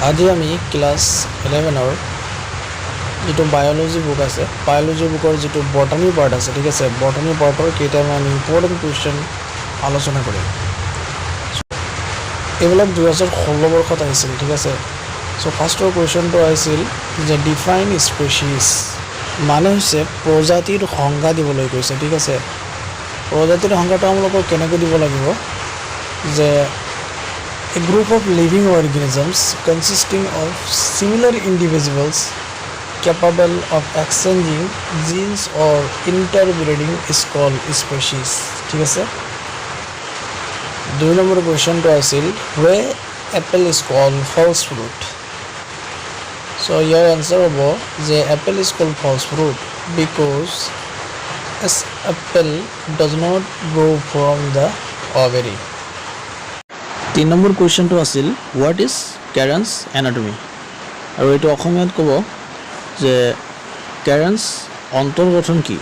আজি আমি ক্লাস 11 যেটো বায়োলজি বুক আছে বায়োলজি বুকৰ যেটো বটানি পাৰ্ট আছে ঠিক আছে বটানি পাৰ্টৰ কেইটামান ইম্পৰ্টেন্ট কোৱেশ্চন আলোচনা কৰিম এবিলাক 2016 বৰ্ষত আহিছিল ঠিক আছে সো ফাৰ্স্টৰ কোৱেশ্চনটো আহিছিল যে ডিফাইন স্পেচিছ মানে হৈছে প্ৰজাতিৰ সংজ্ঞা দিবলৈ কৈছে ঠিক আছে প্ৰজাতিৰ সংজ্ঞাটো আমলক কেনেকৈ দিব লাগিব যে a group of living organisms consisting of similar individuals capable of exchanging genes or interbreeding is called species ঠিক আছে 2 নম্বৰ কোৱেশ্চনটো আছিল why apple is called false fruit so your answer হ'ব যে apple is called false fruit because as apple does not grow from the ovary 3 number কোৱেশ্চনটো আছিল what is kranz anatomy আৰু এটো অসমীয়াত ক'ব যে kranz অন্তৰ্গঠন কি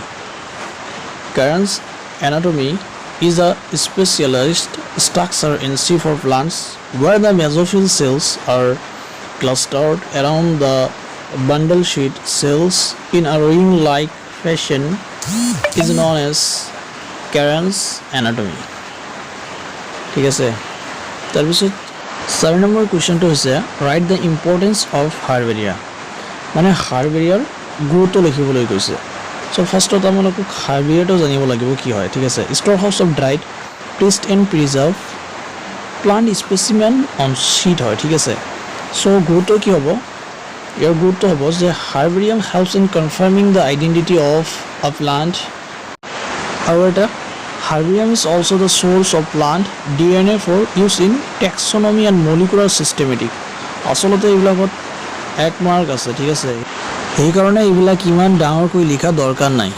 kranz anatomy is a specialized structure in C4 plants where the mesophyll cells are clustered around the bundle sheet cells in a ring-like fashion is known as kranz anatomy ঠিক আছে তাৰপিছত 4 number কোৱেশ্চনটো হৈছে write the importance of herbaria মানে হাৰ্বেৰিয়াৰ গুৰুত্ব লিখিবলৈ কৈছে so ফাৰ্স্টত আমলক হাৰ্বেৰিয়াটো জানিব লাগিব কি হয় ঠিক আছে store house of dried pressed and preserve plant specimen on sheet হয় ঠিক আছে সো গুৰুত্ব কি হ'ব ইয়াৰ গুৰুত্ব হ'ব যে herbarium helps in confirming the identity of a plant আৰু এটা herbarium is also the source of plant DNA for use in taxonomy and molecular systematic আসলতে এইবিলাকত এক মার্ক আছে ঠিক আছে সেই কারণে এইবিলাক ইমান ডাঙৰ কৈ লিখা দৰকাৰ নাই